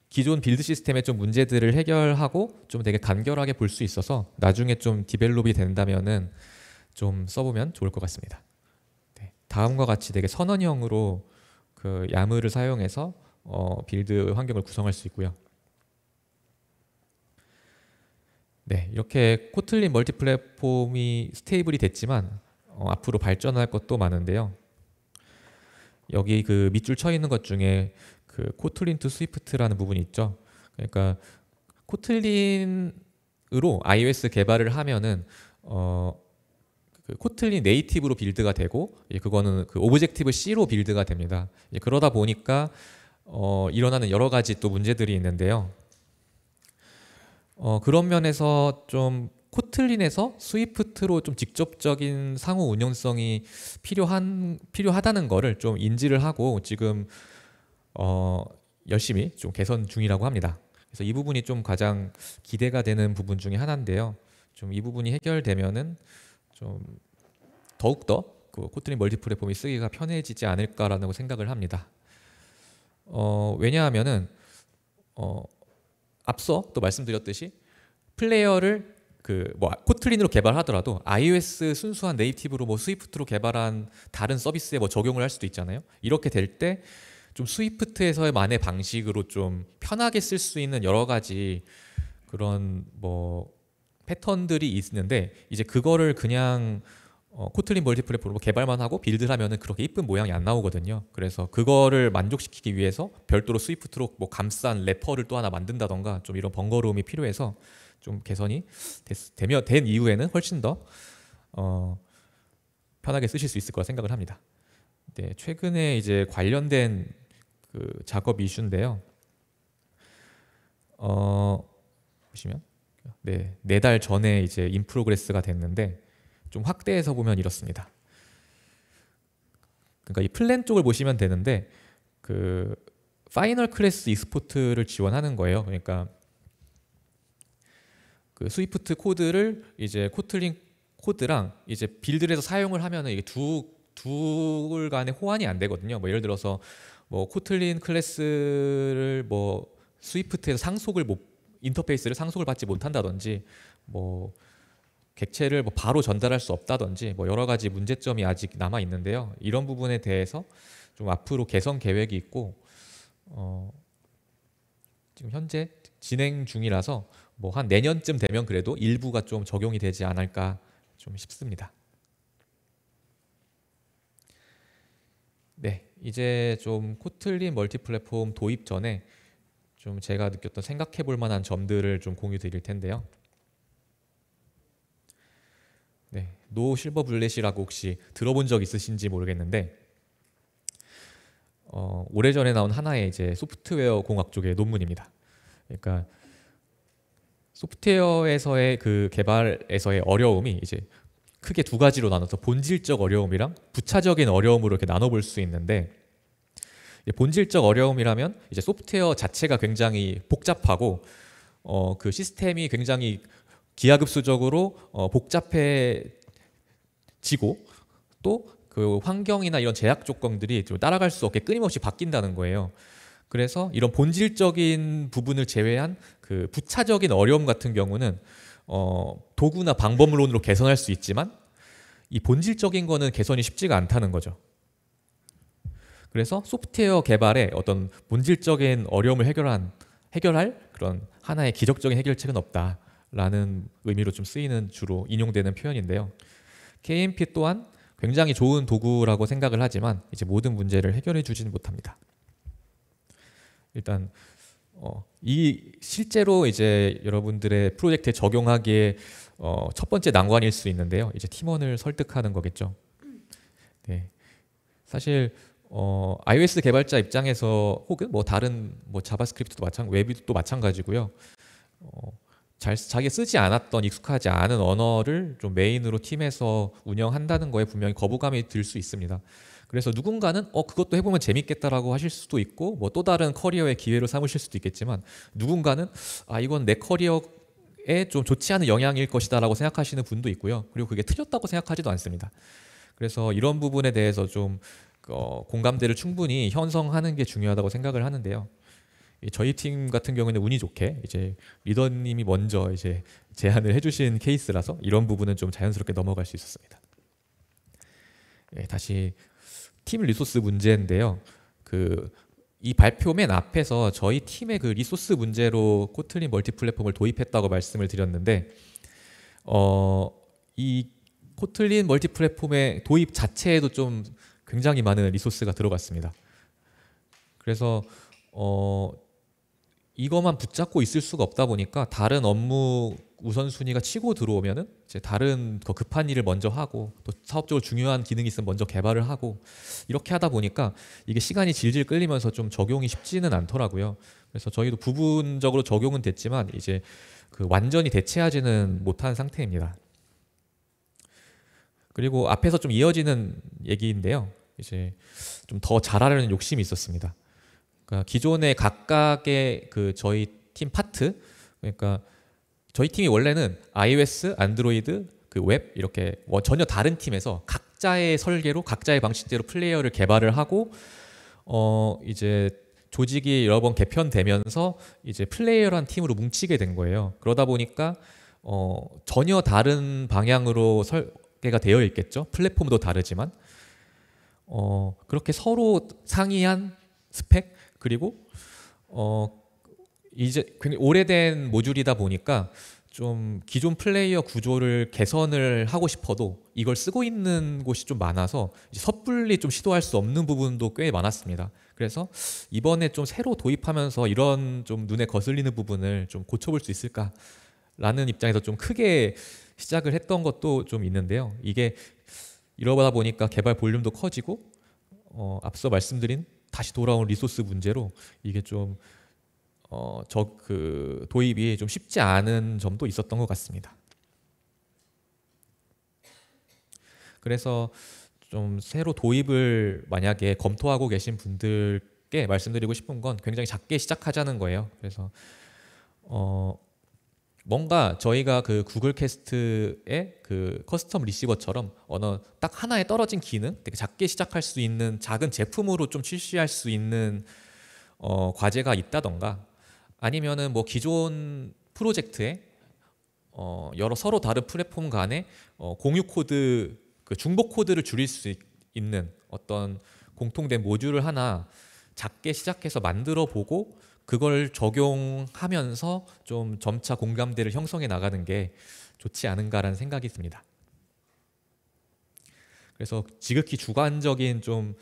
기존 빌드 시스템의 좀 문제들을 해결하고 좀 되게 간결하게 볼 수 있어서 나중에 좀 디벨롭이 된다면은 좀 써보면 좋을 것 같습니다. 네, 다음과 같이 되게 선언형으로 그 야무를 사용해서 빌드 환경을 구성할 수 있고요. 네, 이렇게 코틀린 멀티 플랫폼이 스테이블이 됐지만 앞으로 발전할 것도 많은데요. 여기 그 밑줄 쳐 있는 것 중에 그 코틀린 투 스위프트라는 부분이 있죠. 그러니까 코틀린으로 iOS 개발을 하면은 그 코틀린 네이티브로 빌드가 되고 그거는 그 오브젝티브 C로 빌드가 됩니다. 그러다 보니까 일어나는 여러 가지 또 문제들이 있는데요. 그런 면에서 좀 코틀린에서 스위프트로 좀 직접적인 상호 운영성이 필요하다는 거를 좀 인지를 하고 지금 열심히 좀 개선 중이라고 합니다. 그래서 이 부분이 좀 가장 기대가 되는 부분 중에 하나인데요. 좀 이 부분이 해결되면은 좀 더욱더 그 코틀린 멀티 플랫폼이 쓰기가 편해지지 않을까라는 생각을 합니다. 왜냐하면은 앞서 또 말씀드렸듯이 플레이어를 그 뭐 코틀린으로 개발하더라도 iOS 순수한 네이티브로 뭐 스위프트로 개발한 다른 서비스에 뭐 적용을 할 수도 있잖아요. 이렇게 될 때 좀 스위프트에서의 만의 방식으로 좀 편하게 쓸 수 있는 여러 가지 그런 뭐 패턴들이 있는데 이제 그거를 그냥 코틀린 멀티 플랫폼으로 개발만 하고 빌드를 하면은 그렇게 이쁜 모양이 안 나오거든요. 그래서 그거를 만족시키기 위해서 별도로 스위프트로 뭐 감싼 래퍼를 또 하나 만든다던가 좀 이런 번거로움이 필요해서 좀 개선이 된 이후에는 훨씬 더 편하게 쓰실 수 있을 거라 생각을 합니다. 네, 최근에 이제 관련된 그 작업 이슈인데요. 보시면 네, 4달 전에 이제 인프로그레스가 됐는데 좀 확대해서 보면 이렇습니다. 그러니까 이 플랜 쪽을 보시면 되는데 그 파이널 클래스 익스포트를 지원하는 거예요. 그러니까 그 스위프트 코드를 이제 코틀린 코드랑 이제 빌드를 해서 사용을 하면은 이게 둘 간의 호환이 안 되거든요. 뭐 예를 들어서 뭐 코틀린 클래스를 뭐 스위프트에서 인터페이스를 상속을 받지 못한다든지 뭐 객체를 뭐 바로 전달할 수 없다든지 뭐 여러 가지 문제점이 아직 남아 있는데요. 이런 부분에 대해서 좀 앞으로 개선 계획이 있고 지금 현재 진행 중이라서 뭐 한 내년쯤 되면 그래도 일부가 좀 적용이 되지 않을까 좀 싶습니다. 네, 이제 좀 코틀린 멀티 플랫폼 도입 전에 좀 제가 느꼈던 생각해 볼 만한 점들을 좀 공유 드릴 텐데요. 네, 노 실버 블렛이라고 혹시 들어본 적 있으신지 모르겠는데 오래전에 나온 하나의 이제 소프트웨어 공학 쪽의 논문입니다. 그러니까 소프트웨어에서의 그 개발에서의 어려움이 이제 크게 두 가지로 나눠서 본질적 어려움이랑 부차적인 어려움으로 이렇게 나눠볼 수 있는데 본질적 어려움이라면 이제 소프트웨어 자체가 굉장히 복잡하고 그 시스템이 굉장히 기하급수적으로 복잡해지고 또 그 환경이나 이런 제약 조건들이 좀 따라갈 수 없게 끊임없이 바뀐다는 거예요. 그래서 이런 본질적인 부분을 제외한 그 부차적인 어려움 같은 경우는 도구나 방법론으로 개선할 수 있지만 이 본질적인 거는 개선이 쉽지가 않다는 거죠. 그래서 소프트웨어 개발에 어떤 본질적인 어려움을 해결할 그런 하나의 기적적인 해결책은 없다라는 의미로 좀 쓰이는 주로 인용되는 표현인데요. KMP 또한 굉장히 좋은 도구라고 생각을 하지만 이제 모든 문제를 해결해 주지는 못합니다. 일단 이 실제로 이제 여러분들의 프로젝트에 적용하기에 첫 번째 난관일 수 있는데요. 이제 팀원을 설득하는 거겠죠. 네, 사실 iOS 개발자 입장에서 혹은 뭐 다른 뭐 자바스크립트도 웹도 마찬가지고요. 자기가 쓰지 않았던 익숙하지 않은 언어를 좀 메인으로 팀에서 운영한다는 거에 분명히 거부감이 들 수 있습니다. 그래서 누군가는 그것도 해보면 재밌겠다라고 하실 수도 있고 뭐 또 다른 커리어의 기회로 삼으실 수도 있겠지만, 누군가는 이건 내 커리어에 좀 좋지 않은 영향일 것이다라고 생각하시는 분도 있고요. 그리고 그게 틀렸다고 생각하지도 않습니다. 그래서 이런 부분에 대해서 좀 공감대를 충분히 형성하는 게 중요하다고 생각을 하는데요. 저희 팀 같은 경우에는 운이 좋게 이제 리더님이 먼저 이제 제안을 해주신 케이스라서 이런 부분은 좀 자연스럽게 넘어갈 수 있었습니다. 다시 팀 리소스 문제인데요. 이 발표 맨 앞에서 저희 팀의 그 리소스 문제로 코틀린 멀티 플랫폼을 도입했다고 말씀을 드렸는데, 이 코틀린 멀티 플랫폼의 도입 자체에도 좀 굉장히 많은 리소스가 들어갔습니다. 그래서 이것만 붙잡고 있을 수가 없다 보니까 다른 업무 우선순위가 치고 들어오면은 이제 다른 더 급한 일을 먼저 하고, 또 사업적으로 중요한 기능이 있으면 먼저 개발을 하고, 이렇게 하다 보니까 이게 시간이 질질 끌리면서 좀 적용이 쉽지는 않더라고요. 그래서 저희도 부분적으로 적용은 됐지만 이제 완전히 대체하지는 못한 상태입니다. 그리고 앞에서 좀 이어지는 얘기인데요. 이제 좀 더 잘하려는 욕심이 있었습니다. 그러니까 기존의 각각의 저희 팀 파트, 그러니까 저희 팀이 원래는 iOS, 안드로이드, 웹 이렇게 전혀 다른 팀에서 각자의 설계로 각자의 방식대로 플레이어를 개발을 하고 이제 조직이 여러 번 개편되면서 이제 플레이어란 팀으로 뭉치게 된 거예요. 그러다 보니까 전혀 다른 방향으로 설계가 되어 있겠죠. 플랫폼도 다르지만 그렇게 서로 상이한 스펙, 그리고 이제 굉장히 오래된 모듈이다 보니까 좀 기존 플레이어 구조를 개선을 하고 싶어도 이걸 쓰고 있는 곳이 좀 많아서 이제 섣불리 좀 시도할 수 없는 부분도 꽤 많았습니다. 그래서 이번에 좀 새로 도입하면서 이런 좀 눈에 거슬리는 부분을 좀 고쳐볼 수 있을까라는 입장에서 좀 크게 시작을 했던 것도 좀 있는데요. 이게 이러다 보니까 개발 볼륨도 커지고 앞서 말씀드린 다시 돌아온 리소스 문제로 이게 좀 도입이 좀 쉽지 않은 점도 있었던 것 같습니다. 그래서 좀 새로 도입을 만약에 검토하고 계신 분들께 말씀드리고 싶은 건 굉장히 작게 시작하자는 거예요. 그래서 뭔가 저희가 구글 캐스트의 커스텀 리시버처럼 어느 딱 하나에 떨어진 기능, 되게 작게 시작할 수 있는 작은 제품으로 좀 출시할 수 있는 과제가 있다던가, 아니면은 뭐 기존 프로젝트에 여러 서로 다른 플랫폼 간에 공유 코드, 중복 코드를 줄일 수 있는 어떤 공통된 모듈을 하나 작게 시작해서 만들어 보고 그걸 적용하면서 좀 점차 공감대를 형성해 나가는 게 좋지 않은가라는 생각이 듭니다. 그래서 지극히 주관적인 좀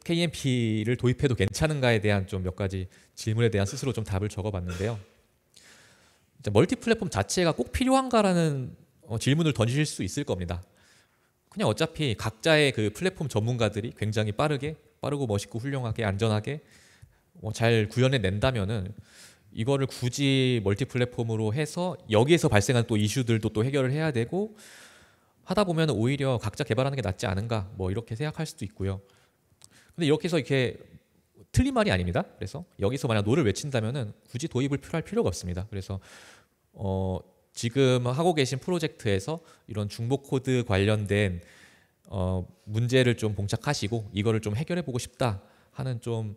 KMP를 도입해도 괜찮은가에 대한 좀 몇 가지 질문에 대한 스스로 좀 답을 적어봤는데요. 멀티 플랫폼 자체가 꼭 필요한가라는 질문을 던지실 수 있을 겁니다. 그냥 어차피 각자의 플랫폼 전문가들이 굉장히 빠르고 멋있고 훌륭하게 안전하게 잘 구현해 낸다면은 이거를 굳이 멀티 플랫폼으로 해서 여기에서 발생한 또 이슈들도 또 해결을 해야 되고 하다 보면 오히려 각자 개발하는 게 낫지 않은가, 뭐 이렇게 생각할 수도 있고요. 근데 이렇게 해서 이렇게 틀린 말이 아닙니다. 그래서 여기서 만약 노를 외친다면은 굳이 도입을 할 필요가 없습니다. 그래서 지금 하고 계신 프로젝트에서 이런 중복 코드 관련된 문제를 좀 봉착하시고 이거를 좀 해결해 보고 싶다 하는 좀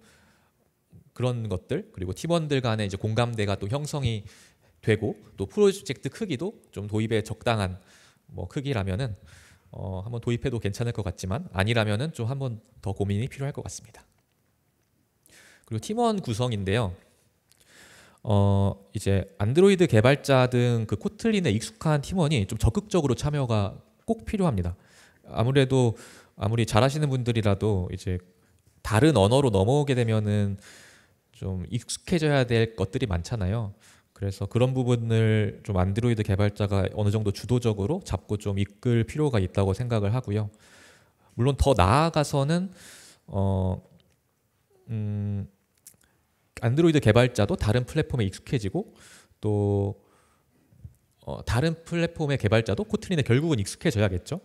그런 것들, 그리고 팀원들 간의 이제 공감대가 또 형성이 되고 또 프로젝트 크기도 좀 도입에 적당한 뭐 크기라면은 한번 도입해도 괜찮을 것 같지만 아니라면은 좀 한번 더 고민이 필요할 것 같습니다. 그리고 팀원 구성인데요. 이제 안드로이드 개발자 등 코틀린에 익숙한 팀원이 좀 적극적으로 참여가 꼭 필요합니다. 아무리 잘하시는 분들이라도 이제 다른 언어로 넘어오게 되면은 좀 익숙해져야 될 것들이 많잖아요. 그래서 그런 부분을 좀 안드로이드 개발자가 어느 정도 주도적으로 잡고 좀 이끌 필요가 있다고 생각을 하고요. 물론 더 나아가서는 안드로이드 개발자도 다른 플랫폼에 익숙해지고 또 다른 플랫폼의 개발자도 코틀린에 결국은 익숙해져야겠죠.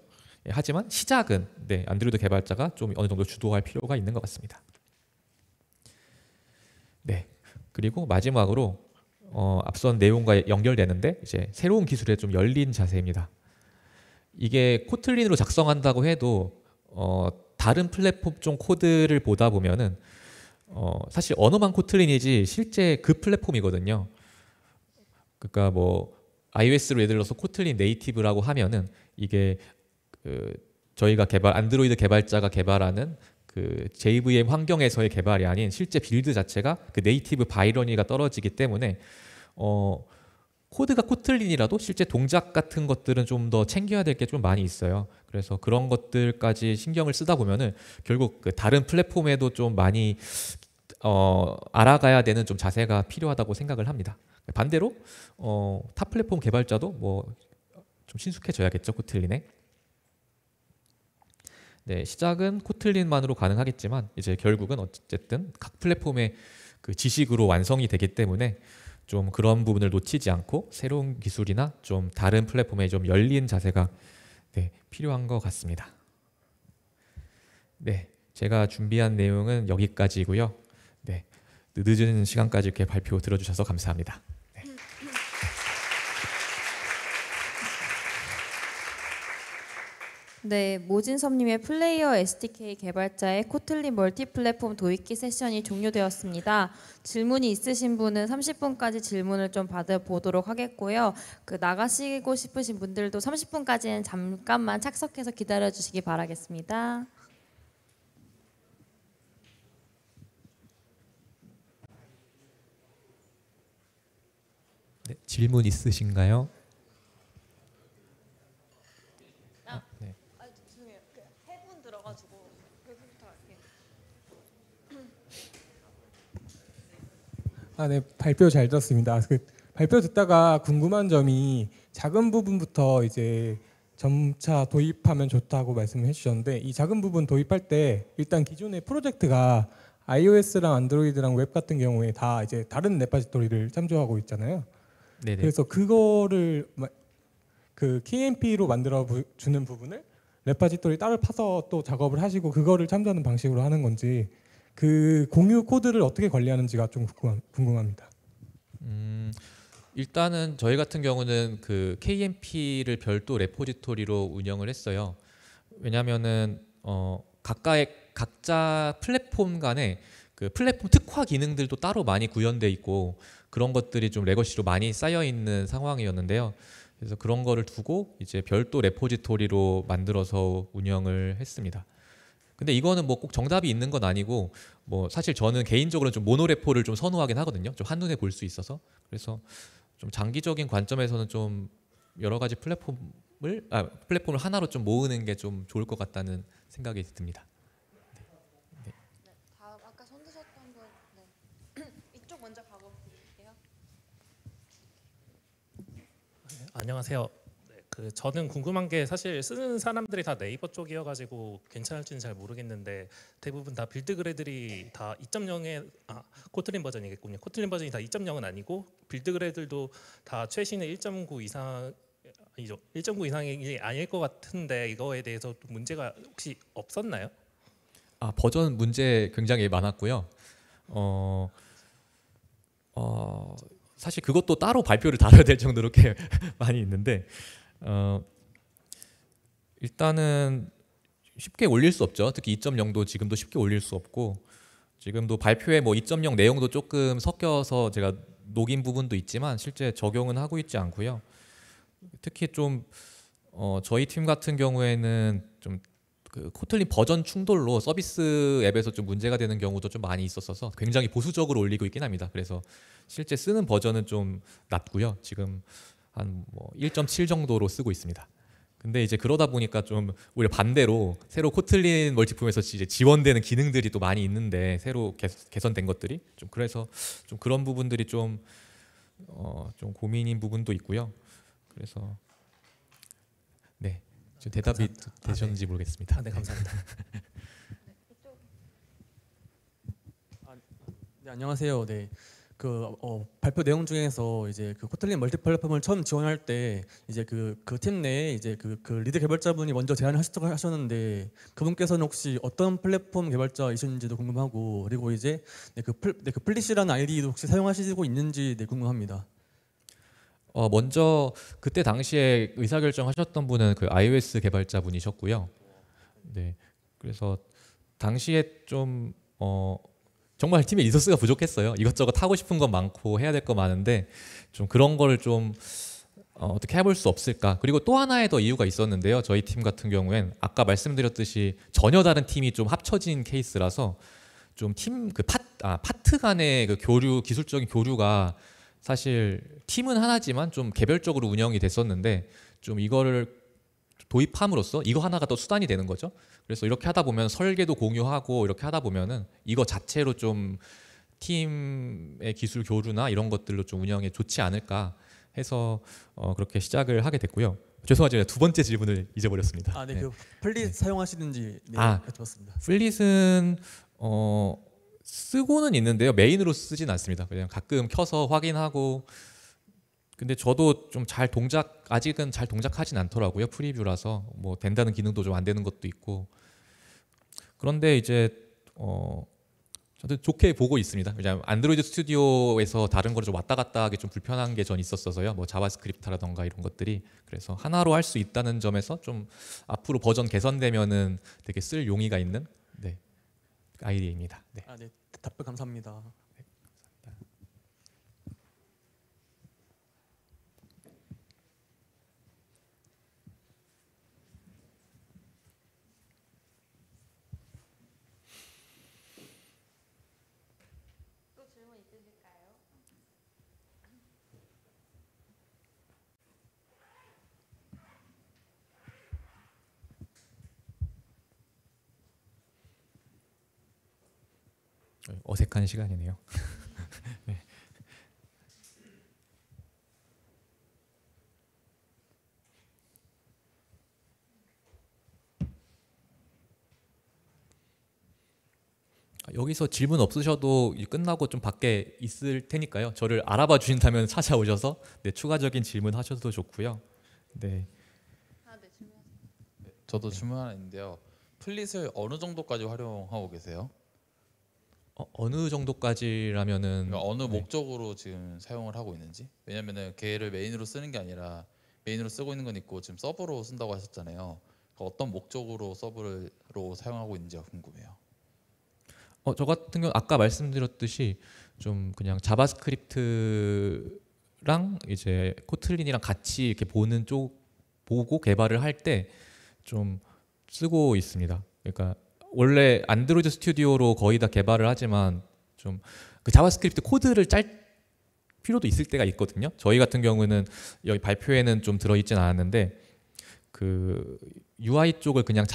예, 하지만 시작은 안드로이드 개발자가 좀 어느 정도 주도할 필요가 있는 것 같습니다. 네, 그리고 마지막으로 앞선 내용과 연결되는데 이제 새로운 기술에 좀 열린 자세입니다. 이게 코틀린으로 작성한다고 해도 다른 플랫폼 쪽 코드를 보다 보면은 사실 언어만 코틀린이지 실제 그 플랫폼이거든요. 그러니까 뭐 iOS로 예를 들어서 코틀린 네이티브라고 하면은 이게 저희가 안드로이드 개발자가 개발하는 그 JVM 환경에서의 개발이 아닌 실제 빌드 자체가 그 네이티브 바이너리가 떨어지기 때문에 코드가 코틀린이라도 실제 동작 같은 것들은 좀 더 챙겨야 될 게 좀 많이 있어요. 그래서 그런 것들까지 신경을 쓰다 보면은 결국 그 다른 플랫폼에도 좀 많이 알아가야 되는 좀 자세가 필요하다고 생각을 합니다. 반대로 타 플랫폼 개발자도 뭐 좀 친숙해져야겠죠, 코틀린에. 네, 시작은 코틀린만으로 가능하겠지만 이제 결국은 어쨌든 각 플랫폼의 그 지식으로 완성이 되기 때문에 좀 그런 부분을 놓치지 않고 새로운 기술이나 좀 다른 플랫폼에 좀 열린 자세가 필요한 것 같습니다. 네, 제가 준비한 내용은 여기까지고요. 네, 늦은 시간까지 이렇게 발표 들어주셔서 감사합니다. 네, 모진섭님의 플레이어 SDK 개발자의 코틀린 멀티플랫폼 도입기 세션이 종료되었습니다. 질문이 있으신 분은 30분까지 질문을 좀 받아보도록 하겠고요. 나가시고 싶으신 분들도 30분까지는 잠깐만 착석해서 기다려주시기 바라겠습니다. 네, 질문 있으신가요? 네. 죄송해요. 해분 들어가지고 여기부터 할게요. 네, 발표 잘 들었습니다. 발표 듣다가 궁금한 점이 작은 부분부터 이제 점차 도입하면 좋다고 말씀을 해주셨는데 이 작은 부분 도입할 때 일단 기존의 프로젝트가 iOS랑 안드로이드랑 웹 같은 경우에 다 이제 다른 레파지토리를 참조하고 있잖아요. 네네. 그래서 그거를 그 KMP로 만들어 주는 부분을 레파지토리 따로 파서 또 작업을 하시고 그거를 참조하는 방식으로 하는 건지 그 공유 코드를 어떻게 관리하는지가 좀 궁금합니다. 일단은 저희 같은 경우는 그 KMP를 별도 레포지토리로 운영을 했어요. 왜냐하면은 각자 플랫폼 간에 그 플랫폼 특화 기능들도 따로 많이 구현돼 있고 그런 것들이 좀 레거시로 많이 쌓여 있는 상황이었는데요. 그래서 그런 거를 두고 이제 별도 레포지토리로 만들어서 운영을 했습니다. 근데 이거는 뭐 꼭 정답이 있는 건 아니고 뭐 사실 저는 개인적으로 좀 모노레포를 좀 선호하긴 하거든요. 좀 한눈에 볼 수 있어서. 그래서 좀 장기적인 관점에서는 좀 여러 가지 플랫폼을 하나로 좀 모으는 게 좀 좋을 것 같다는 생각이 듭니다. 네, 다음 아까 손 드셨던 분, 이쪽 먼저 가고 볼게요. 안녕하세요. 저는 궁금한 게 사실 쓰는 사람들이 다 네이버 쪽이어가지고 괜찮을지는 잘 모르겠는데 대부분 다 빌드 그래들이 다 2.0의 코틀린 버전이겠군요. 코틀린 버전이 다 2.0은 아니고 빌드 그래들도 다 최신의 1.9 이상 아니죠. 1.9 이상이 아닐 것 같은데 이거에 대해서 문제가 혹시 없었나요? 버전 문제 굉장히 많았고요. 사실 그것도 따로 발표를 다뤄야 될 정도로 꽤 많이 있는데 일단은 쉽게 올릴 수 없죠. 특히 2.0도 지금도 쉽게 올릴 수 없고 지금도 발표에 뭐 2.0 내용도 조금 섞여서 제가 녹인 부분도 있지만 실제 적용은 하고 있지 않고요. 특히 좀 저희 팀 같은 경우에는 좀 그 코틀린 버전 충돌로 서비스 앱에서 좀 문제가 되는 경우도 좀 많이 있었어서 굉장히 보수적으로 올리고 있긴 합니다. 그래서 실제 쓰는 버전은 좀 낮고요. 지금 한 뭐 1.7 정도로 쓰고 있습니다. 근데 이제 그러다 보니까 좀 오히려 반대로 새로 코틀린 멀티폼에서 이제 지원되는 기능들이 또 많이 있는데 새로 개선된 것들이 좀 그래서 좀 그런 부분들이 좀 고민인 부분도 있고요. 그래서 네, 지금 대답이 되셨는지 모르겠습니다. 네, 감사합니다. 네, 안녕하세요. 네, 발표 내용 중에서 이제 그 코틀린 멀티 플랫폼을 처음 지원할 때 이제 그 팀 내에 이제 그 리드 개발자분이 먼저 제안을 하셨는데 그분께서는 혹시 어떤 플랫폼 개발자이셨는지도 궁금하고, 그리고 이제 그 플리시라는 아이디도 혹시 사용하시고 있는지 궁금합니다. 먼저 그때 당시에 의사결정하셨던 분은 그 iOS 개발자분이셨고요. 네, 그래서 당시에 좀 정말 팀에 리소스가 부족했어요. 이것저것 하고 싶은 건 많고 해야 될 거 많은데 좀 그런 거를 좀 어떻게 해볼 수 없을까. 그리고 또 하나의 더 이유가 있었는데요. 저희 팀 같은 경우엔 아까 말씀드렸듯이 전혀 다른 팀이 좀 합쳐진 케이스라서 좀 팀 그 파트 간의 그 교류, 기술적인 교류가 사실 팀은 하나지만 좀 개별적으로 운영이 됐었는데 좀 이거를 도입함으로써 이거 하나가 또 수단이 되는 거죠. 그래서 이렇게 하다 보면 설계도 공유하고 이렇게 하다 보면은 이거 자체로 좀 팀의 기술 교류나 이런 것들로 좀 운영에 좋지 않을까 해서 그렇게 시작을 하게 됐고요. 죄송하지만 두 번째 질문을 잊어버렸습니다. 네, 그 플릿 사용하시는지 여쭤봤습니다. 플릿은 쓰고는 있는데요. 메인으로 쓰진 않습니다. 그냥 가끔 켜서 확인하고. 근데 저도 좀 아직은 잘 동작하진 않더라고요. 프리뷰라서 뭐 된다는 기능도 좀 안 되는 것도 있고. 그런데 이제 저도 좋게 보고 있습니다. 왜냐하면 안드로이드 스튜디오에서 다른 거를 좀 왔다 갔다 하기 좀 불편한 게 전 있었어서요. 뭐 자바스크립트라던가 이런 것들이. 그래서 하나로 할 수 있다는 점에서 좀 앞으로 버전 개선되면은 되게 쓸 용의가 있는 아이디어입니다. 네. 네, 답변 감사합니다. 어색한 시간이네요. 네. 여기서 질문 없으셔도 끝나고 좀 밖에 있을 테니까요. 저를 알아봐 주신다면 찾아오셔서 추가적인 질문 하셔도 좋고요. 네. 저도 질문 하나 있는데요. 플릿을 어느 정도까지 활용하고 계세요? 어느 정도까지라면은 그러니까 어느 목적으로 지금 사용을 하고 있는지? 왜냐면은 걔를 메인으로 쓰는 게 아니라 메인으로 쓰고 있는 건 있고 지금 서버로 쓴다고 하셨잖아요. 그러니까 어떤 목적으로 서버로 사용하고 있는지가 궁금해요. 저 같은 경우 아까 말씀드렸듯이 좀 그냥 자바스크립트랑 이제 코틀린이랑 같이 이렇게 보고 개발을 할 때 좀 쓰고 있습니다. 그러니까 원래 안드로이드 스튜디오로 거의 다 개발을 하지만 좀 그 자바스크립트 코드를 짤 필요도 있을 때가 있거든요. 저희 같은 경우는 여기 발표에는 좀 들어있진 않았는데 그 UI 쪽을 그냥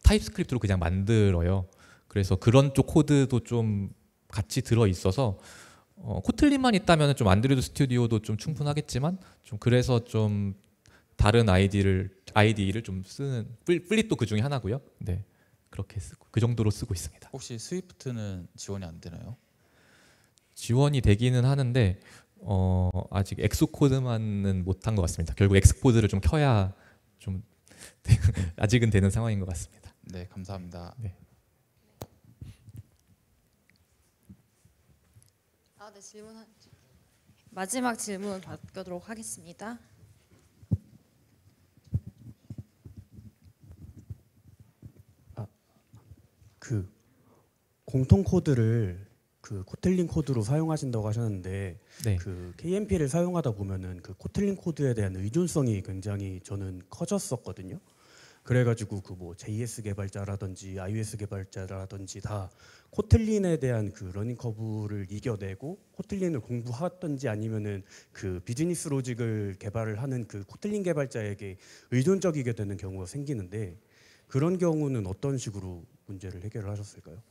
타입스크립트로 그냥 만들어요. 그래서 그런 쪽 코드도 좀 같이 들어 있어서 코틀린만 있다면 좀 안드로이드 스튜디오도 좀 충분하겠지만 좀 그래서 좀 다른 아이디를 좀 쓰는 플릿도 그 중에 하나고요. 네, 그렇게 쓰고 그 정도로 쓰고 있습니다. 혹시 스위프트는 지원이 안 되나요? 지원이 되기는 하는데 아직 엑스코드만은 못한 것 같습니다. 결국 엑스코드를 좀 켜야 좀 아직은 되는 상황인 것 같습니다. 네, 감사합니다. 네. 마지막 질문 받도록 하겠습니다. 그 공통 코드를 그 코틀린 코드로 사용하신다고 하셨는데 네. 그 KMP를 사용하다 보면은 그 코틀린 코드에 대한 의존성이 굉장히 저는 커졌었거든요. 그래가지고 그 뭐 JS 개발자라든지 iOS 개발자라든지 다 코틀린에 대한 그 러닝 커브를 이겨내고 코틀린을 공부하든지 아니면은 그 비즈니스 로직을 개발을 하는 그 코틀린 개발자에게 의존적이게 되는 경우가 생기는데 그런 경우는 어떤 식으로 문제를 해결을 하셨을까요?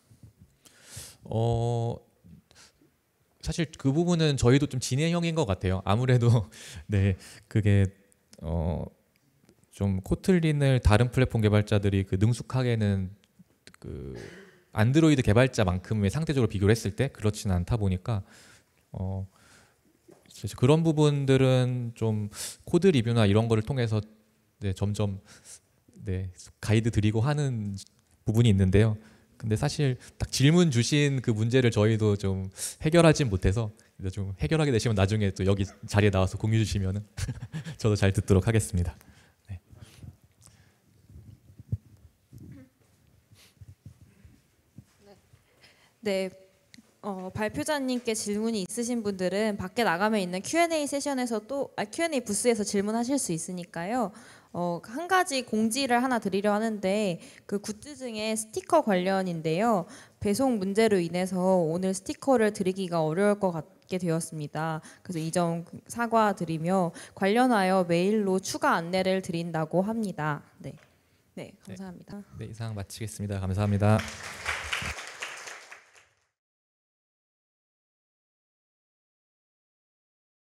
사실 그 부분은 저희도 좀 진행형인 것 같아요. 아무래도 네, 그게 좀 코틀린을 다른 플랫폼 개발자들이 그 능숙하게는 그 안드로이드 개발자만큼의 상대적으로 비교를 했을 때 그렇지는 않다 보니까 그래서 그런 부분들은 좀 코드 리뷰나 이런 거를 통해서 네, 점점 네, 가이드 드리고 하는 부분이 있는데요. 근데 사실 딱 질문 주신 그 문제를 저희도 좀 해결하진 못해서 좀 해결하게 되시면 나중에 또 여기 자리에 나와서 공유 주시면은 저도 잘 듣도록 하겠습니다. 네. 네. 발표자님께 질문이 있으신 분들은 밖에 나가면 있는 Q&A 세션에서 Q&A 부스에서 질문하실 수 있으니까요. 한 가지 공지를 하나 드리려 하는데 그 굿즈 중에 스티커 관련인데요. 배송 문제로 인해서 오늘 스티커를 드리기가 어려울 것 같게 되었습니다. 그래서 이 점 사과드리며 관련하여 메일로 추가 안내를 드린다고 합니다. 네, 감사합니다. 네, 이상 마치겠습니다. 감사합니다.